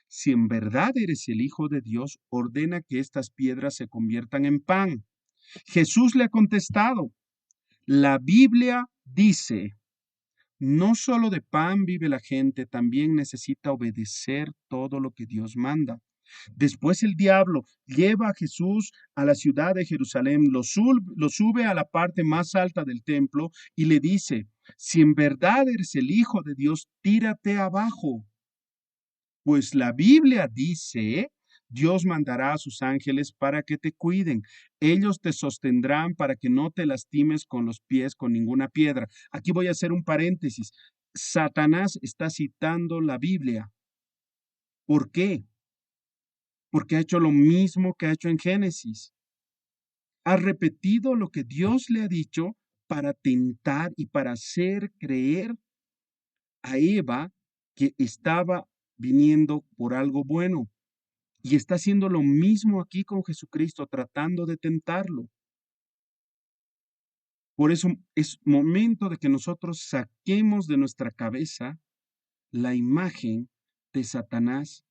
si en verdad eres el Hijo de Dios, ordena que estas piedras se conviertan en pan. Jesús le ha contestado, la Biblia dice, no solo de pan vive la gente, también necesita obedecer todo lo que Dios manda. Después el diablo lleva a Jesús a la ciudad de Jerusalén, lo sube a la parte más alta del templo y le dice, Si en verdad eres el Hijo de Dios, tírate abajo. Pues la Biblia dice, Dios mandará a sus ángeles para que te cuiden. Ellos te sostendrán para que no te lastimes con los pies con ninguna piedra. Aquí voy a hacer un paréntesis. Satanás está citando la Biblia. ¿Por qué? Porque ha hecho lo mismo que ha hecho en Génesis. Ha repetido lo que Dios le ha dicho para tentar y para hacer creer a Eva que estaba viniendo por algo bueno. Y está haciendo lo mismo aquí con Jesucristo, tratando de tentarlo. Por eso es momento de que nosotros saquemos de nuestra cabeza la imagen de Satanás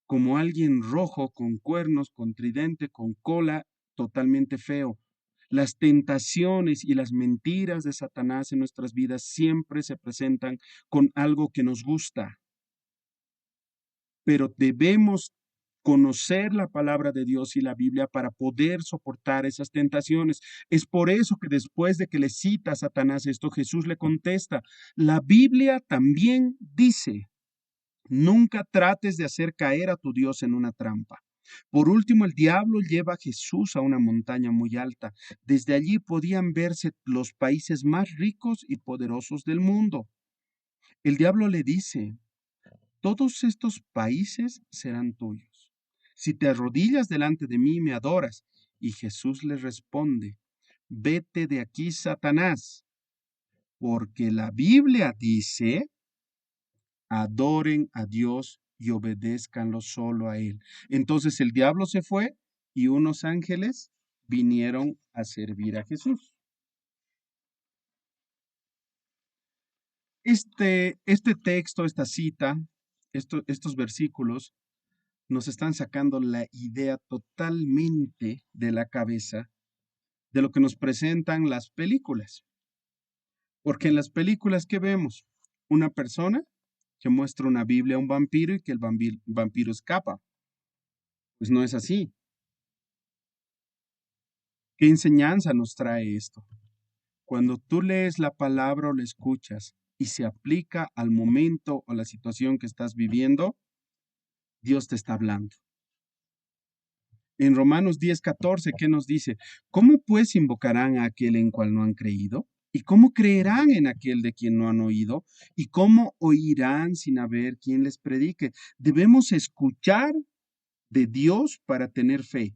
como alguien rojo, con cuernos, con tridente, con cola, totalmente feo. Las tentaciones y las mentiras de Satanás en nuestras vidas siempre se presentan con algo que nos gusta, pero debemos conocer la palabra de Dios y la Biblia para poder soportar esas tentaciones. Es por eso que después de que le cita a Satanás esto, Jesús le contesta, la Biblia también dice, nunca trates de hacer caer a tu Dios en una trampa. Por último, el diablo lleva a Jesús a una montaña muy alta. Desde allí podían verse los países más ricos y poderosos del mundo. El diablo le dice, todos estos países serán tuyos. Si te arrodillas delante de mí y me adoras. Y Jesús le responde, vete de aquí, Satanás, porque la Biblia dice, adoren a Dios y obedézcanlo solo a Él. Entonces el diablo se fue y unos ángeles vinieron a servir a Jesús. Este texto, esta cita, estos versículos nos están sacando la idea totalmente de la cabeza de lo que nos presentan las películas. Porque en las películas, ¿qué vemos? Una persona que muestra una Biblia a un vampiro y que el vampiro escapa. Pues no es así. ¿Qué enseñanza nos trae esto? Cuando tú lees la palabra o la escuchas y se aplica al momento o la situación que estás viviendo, Dios te está hablando. En Romanos 10:14, ¿qué nos dice? ¿Cómo pues invocarán a aquel en cual no han creído? ¿Y cómo creerán en aquel de quien no han oído? ¿Y cómo oirán sin haber quien les predique? Debemos escuchar de Dios para tener fe.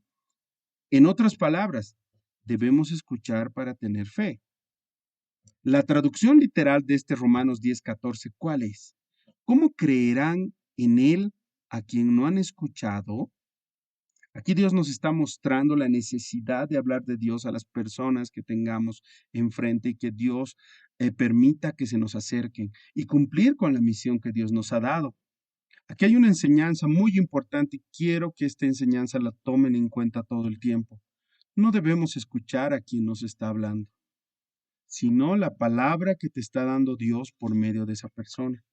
En otras palabras, debemos escuchar para tener fe. La traducción literal de este Romanos 10:14, ¿cuál es? ¿Cómo creerán en él a quien no han escuchado? Aquí Dios nos está mostrando la necesidad de hablar de Dios a las personas que tengamos enfrente y que Dios permita que se nos acerquen y cumplir con la misión que Dios nos ha dado. Aquí hay una enseñanza muy importante y quiero que esta enseñanza la tomen en cuenta todo el tiempo. No debemos escuchar a quien nos está hablando, sino la palabra que te está dando Dios por medio de esa persona.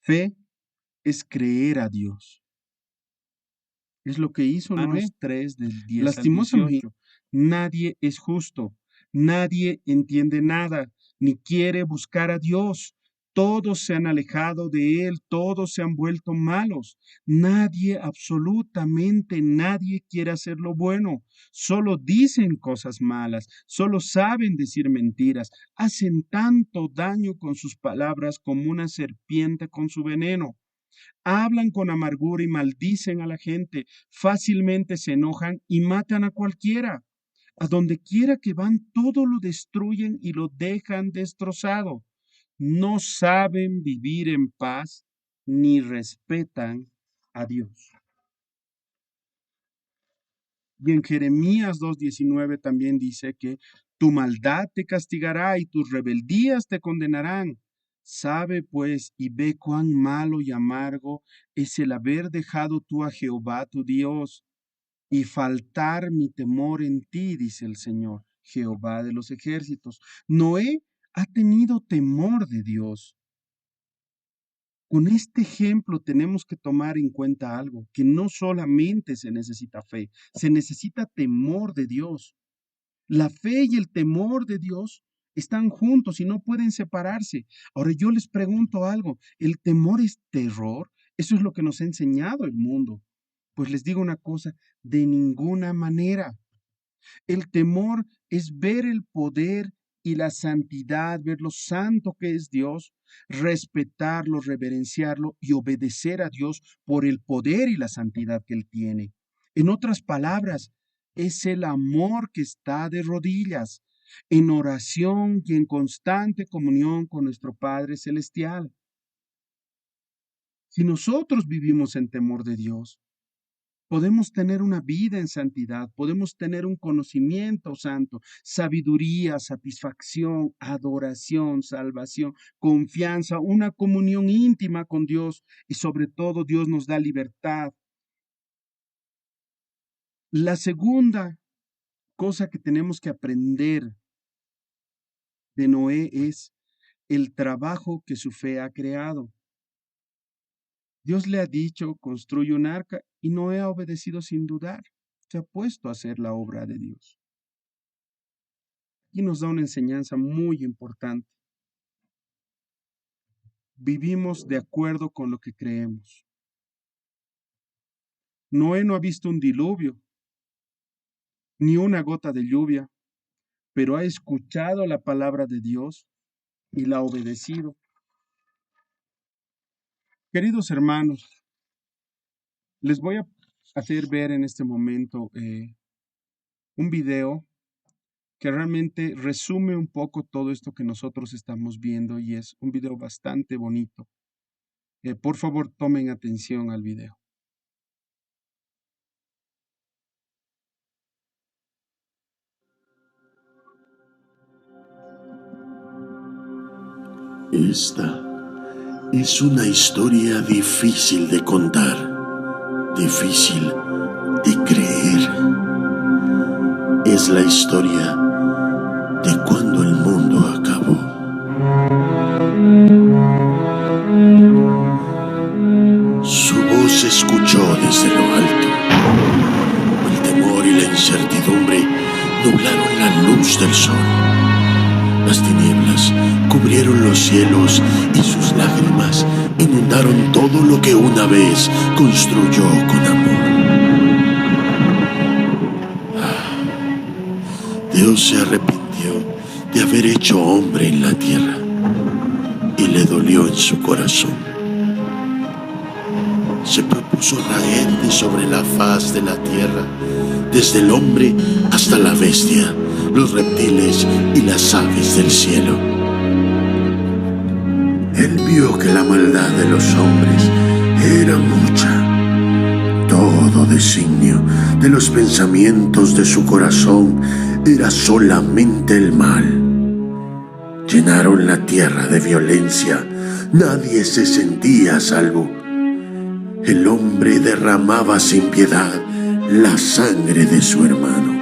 Fe es creer a Dios. Es lo que hizo Noé 3 del 10 Lastimosamente, al 18. Nadie es justo, nadie entiende nada, ni quiere buscar a Dios. Todos se han alejado de Él, todos se han vuelto malos. Nadie, absolutamente nadie quiere hacer lo bueno. Solo dicen cosas malas, solo saben decir mentiras, hacen tanto daño con sus palabras como una serpiente con su veneno. Hablan con amargura y maldicen a la gente, fácilmente se enojan y matan a cualquiera. A donde quiera que van, todo lo destruyen y lo dejan destrozado. No saben vivir en paz ni respetan a Dios. Y en Jeremías 2:19 también dice que tu maldad te castigará y tus rebeldías te condenarán. Sabe pues y ve cuán malo y amargo es el haber dejado tú a Jehová tu Dios y faltar mi temor en ti, dice el Señor, Jehová de los ejércitos. Noé ha tenido temor de Dios. Con este ejemplo tenemos que tomar en cuenta algo, que no solamente se necesita fe, se necesita temor de Dios. La fe y el temor de Dios están juntos y no pueden separarse. Ahora yo les pregunto algo, ¿el temor es terror? Eso es lo que nos ha enseñado el mundo. Pues les digo una cosa, de ninguna manera. El temor es ver el poder y la santidad, ver lo santo que es Dios, respetarlo, reverenciarlo y obedecer a Dios por el poder y la santidad que Él tiene. En otras palabras, es el amor que está de rodillas, en oración y en constante comunión con nuestro Padre Celestial. Si nosotros vivimos en temor de Dios, podemos tener una vida en santidad, podemos tener un conocimiento santo, sabiduría, satisfacción, adoración, salvación, confianza, una comunión íntima con Dios y sobre todo Dios nos da libertad. La segunda cosa que tenemos que aprender de Noé es el trabajo que su fe ha creado. Dios le ha dicho, construye un arca, y Noé ha obedecido sin dudar. Se ha puesto a hacer la obra de Dios. Aquí nos da una enseñanza muy importante. Vivimos de acuerdo con lo que creemos. Noé no ha visto un diluvio, ni una gota de lluvia, pero ha escuchado la palabra de Dios y la ha obedecido. Queridos hermanos, les voy a hacer ver en este momento un video que realmente resume un poco todo esto que nosotros estamos viendo y es un video bastante bonito. Por favor, tomen atención al video. Esta es una historia difícil de contar, difícil de creer. Es la historia de cuando el mundo acabó. Su voz se escuchó desde lo alto. El temor y la incertidumbre nublaron la luz del sol. Las tinieblas cubrieron los cielos y sus lágrimas inundaron todo lo que una vez construyó con amor. Dios se arrepintió de haber hecho hombre en la tierra y le dolió en su corazón. Se propuso raer sobre la faz de la tierra, desde el hombre hasta la bestia, los reptiles y las aves del cielo. Él vio que la maldad de los hombres era mucha. Todo designio de los pensamientos de su corazón era solamente el mal. Llenaron la tierra de violencia. Nadie se sentía a salvo. El hombre derramaba sin piedad la sangre de su hermano.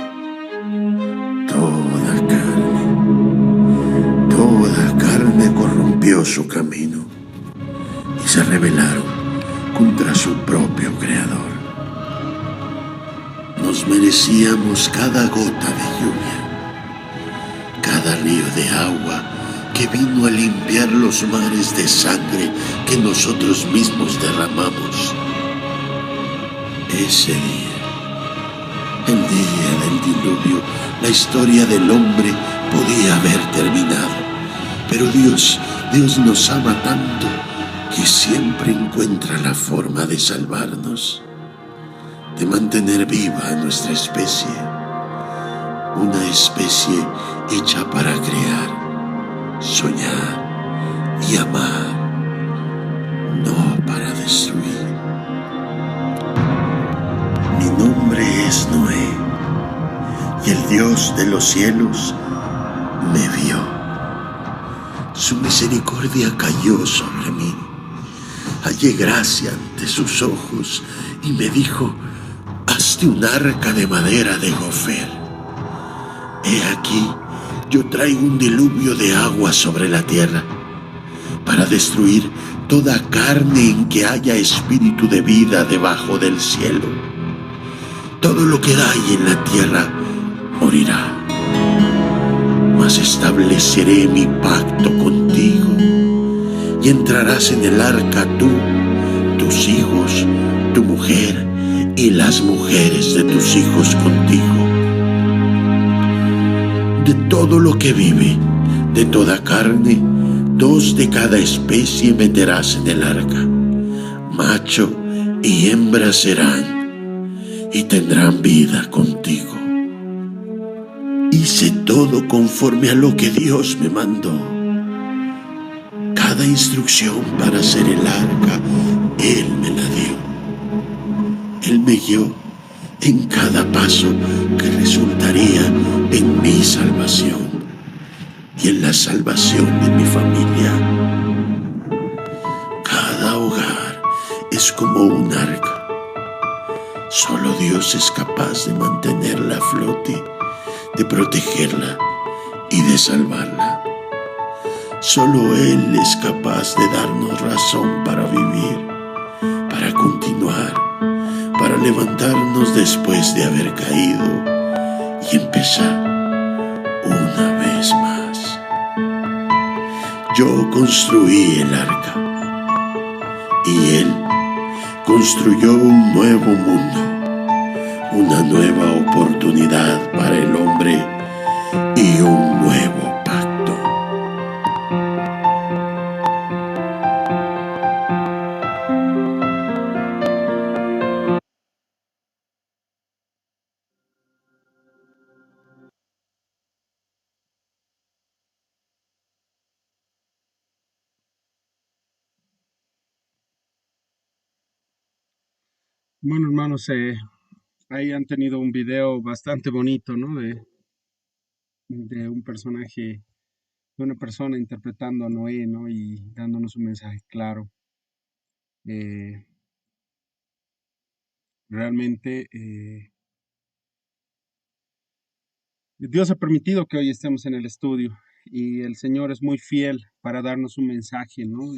Toda carne corrompió su camino y se rebelaron contra su propio Creador. Nos merecíamos cada gota de lluvia, cada río de agua que vino a limpiar los mares de sangre que nosotros mismos derramamos. Ese día, el día del diluvio, la historia del hombre podía haber terminado. Pero Dios nos ama tanto que siempre encuentra la forma de salvarnos, de mantener viva a nuestra especie, una especie hecha para crear, soñar y amar, no para destruir. Mi nombre es Noé, y el Dios de los cielos me vio. Su misericordia cayó sobre mí. Hallé gracia ante sus ojos y me dijo: hazte un arca de madera de gofer. He aquí, yo traigo un diluvio de agua sobre la tierra para destruir toda carne en que haya espíritu de vida debajo del cielo. Todo lo que hay en la tierra morirá. mas estableceré mi pacto contigo, y entrarás en el arca tú, tus hijos, tu mujer y las mujeres de tus hijos contigo. De todo lo que vive, de toda carne, 2 de cada especie meterás en el arca. Macho y hembra serán, y tendrán vida contigo. Hice todo conforme a lo que Dios me mandó. Cada instrucción para hacer el arca, Él me la dio. Él me guió en cada paso que resultaría en mi salvación y en la salvación de mi familia. Cada hogar es como un arca. Solo Dios es capaz de mantenerla a flote, de protegerla y de salvarla. Solo Él es capaz de darnos razón para vivir, para continuar, para levantarnos después de haber caído y empezar una vez más. Yo construí el arca y Él construyó un nuevo mundo, una nueva oportunidad para el hombre y un nuevo pacto. Bueno, hermanos, ahí han tenido un video bastante bonito, ¿no? De un personaje, de una persona interpretando a Noé, ¿no? Y dándonos un mensaje claro. Eh, realmente, Dios ha permitido que hoy estemos en el estudio y el Señor es muy fiel para darnos un mensaje, ¿no?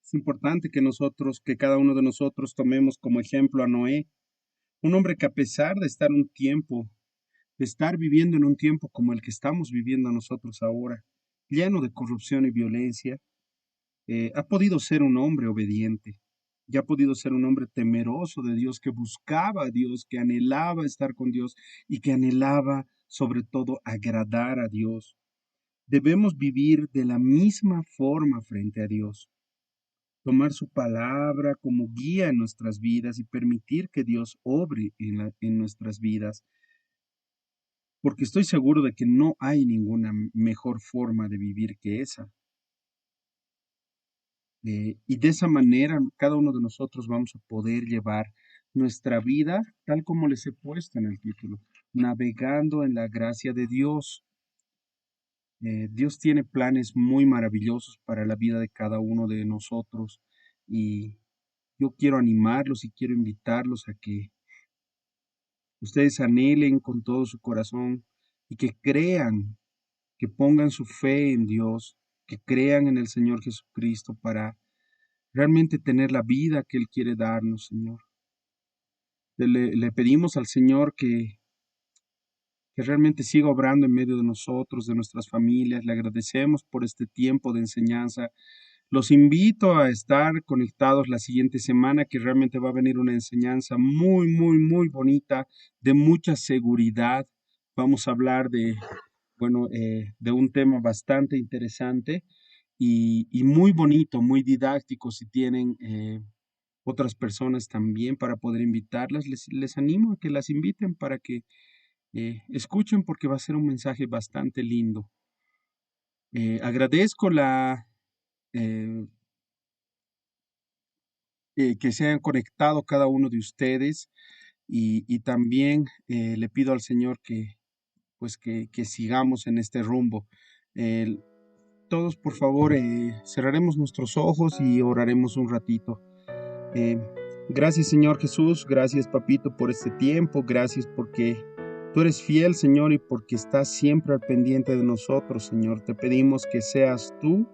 Es importante que nosotros, que cada uno de nosotros tomemos como ejemplo a Noé, un hombre que a pesar de estar un tiempo, de estar viviendo en un tiempo como el que estamos viviendo nosotros ahora, lleno de corrupción y violencia, ha podido ser un hombre obediente, y ha podido ser un hombre temeroso de Dios, que buscaba a Dios, que anhelaba estar con Dios y que anhelaba sobre todo agradar a Dios. Debemos vivir de la misma forma frente a Dios, tomar su palabra como guía en nuestras vidas y permitir que Dios obre en nuestras vidas, porque estoy seguro de que no hay ninguna mejor forma de vivir que esa. Y de esa manera cada uno de nosotros vamos a poder llevar nuestra vida tal como les he puesto en el título, navegando en la gracia de Dios. Dios tiene planes muy maravillosos para la vida de cada uno de nosotros y yo quiero animarlos y quiero invitarlos a que ustedes anhelen con todo su corazón y que crean, que pongan su fe en Dios, que crean en el Señor Jesucristo para realmente tener la vida que Él quiere darnos, Señor. Le pedimos al Señor que realmente siga obrando en medio de nosotros, de nuestras familias. Le agradecemos por este tiempo de enseñanza. Los invito a estar conectados la siguiente semana, que realmente va a venir una enseñanza muy, muy, muy bonita, de mucha seguridad. Vamos a hablar de un tema bastante interesante y muy bonito, muy didáctico. Si tienen otras personas también para poder invitarlas, les animo a que las inviten para que escuchen, porque va a ser un mensaje bastante lindo. Agradezco eh, que se hayan conectado cada uno de ustedes y también le pido al Señor que sigamos en este rumbo. El- todos, por favor, cerraremos nuestros ojos y oraremos un ratito. Eh, gracias, Señor Jesús, gracias, Papito, por este tiempo, gracias porque tú eres fiel, Señor, y porque estás siempre al pendiente de nosotros, Señor. Te pedimos que seas tú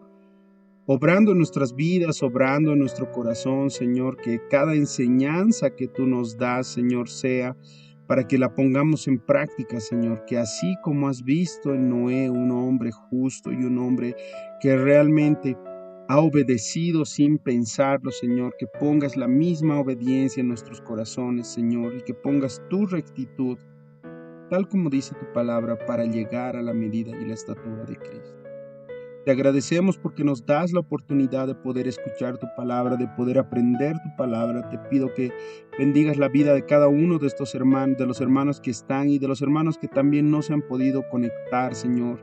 obrando en nuestras vidas, obrando en nuestro corazón, Señor, que cada enseñanza que tú nos das, Señor, sea para que la pongamos en práctica, Señor, que así como has visto en Noé, un hombre justo y un hombre que realmente ha obedecido sin pensarlo, Señor, que pongas la misma obediencia en nuestros corazones, Señor, y que pongas tu rectitud, tal como dice tu palabra, para llegar a la medida y la estatura de Cristo. Te agradecemos porque nos das la oportunidad de poder escuchar tu palabra, de poder aprender tu palabra. Te pido que bendigas la vida de cada uno de estos hermanos, de los hermanos que están y de los hermanos que también no se han podido conectar, Señor.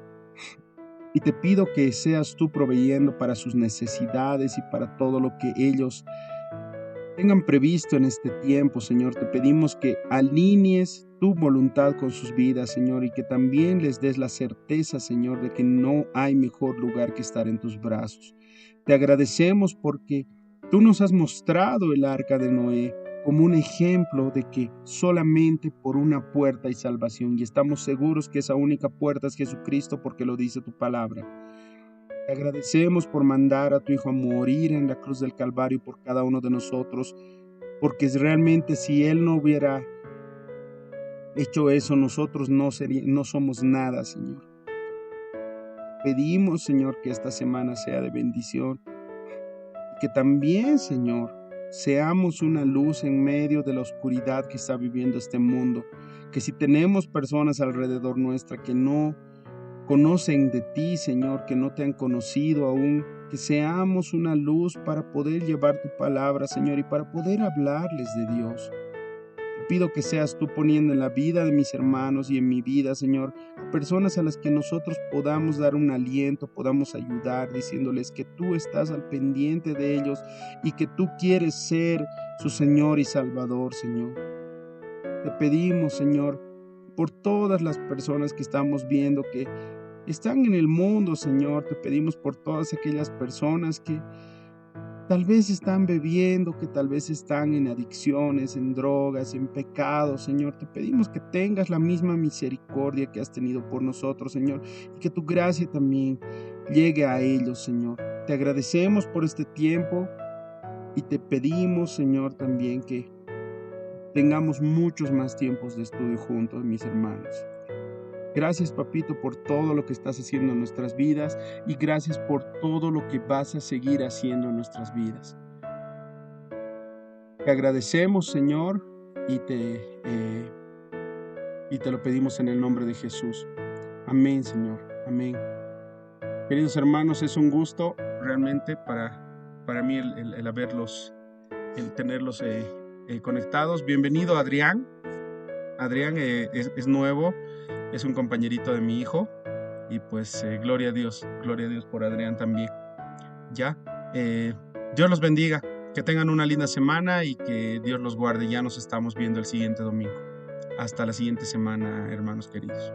Y te pido que seas tú proveyendo para sus necesidades y para todo lo que ellos tengan previsto en este tiempo, Señor. Te pedimos que alinees tu voluntad con sus vidas, Señor, y que también les des la certeza, Señor, de que no hay mejor lugar que estar en tus brazos. Te agradecemos porque tú nos has mostrado el arca de Noé como un ejemplo de que solamente por una puerta hay salvación, y estamos seguros que esa única puerta es Jesucristo, porque lo dice tu palabra. Te agradecemos por mandar a tu Hijo a morir en la cruz del Calvario por cada uno de nosotros, porque realmente si Él no hubiera hecho eso, nosotros no somos nada, Señor. Pedimos, Señor, que esta semana sea de bendición y que también, Señor, seamos una luz en medio de la oscuridad que está viviendo este mundo, que si tenemos personas alrededor nuestra que no conocen de ti, Señor, que no te han conocido aún, que seamos una luz para poder llevar tu palabra, Señor, y para poder hablarles de Dios. Te pido que seas tú poniendo en la vida de mis hermanos y en mi vida, Señor, a personas a las que nosotros podamos dar un aliento, podamos ayudar, diciéndoles que tú estás al pendiente de ellos y que tú quieres ser su Señor y Salvador, Señor. Te pedimos, Señor, por todas las personas que estamos viendo que están en el mundo, Señor. Te pedimos por todas aquellas personas que tal vez están bebiendo, que tal vez están en adicciones, en drogas, en pecados, Señor. Te pedimos que tengas la misma misericordia que has tenido por nosotros, Señor, y que tu gracia también llegue a ellos, Señor. Te agradecemos por este tiempo y te pedimos, Señor, también que tengamos muchos más tiempos de estudio juntos, mis hermanos. Gracias, papito, por todo lo que estás haciendo en nuestras vidas y gracias por todo lo que vas a seguir haciendo en nuestras vidas. Te agradecemos, Señor, y te lo pedimos en el nombre de Jesús. Amén, Señor. Amén. Queridos hermanos, es un gusto realmente para mí el haberlos, el tenerlos conectados. Bienvenido, Adrián. Adrián es nuevo. Es un compañerito de mi hijo y pues gloria a Dios por Adrián también. Ya, Dios los bendiga, que tengan una linda semana y que Dios los guarde. Ya nos estamos viendo el siguiente domingo. Hasta la siguiente semana, hermanos queridos.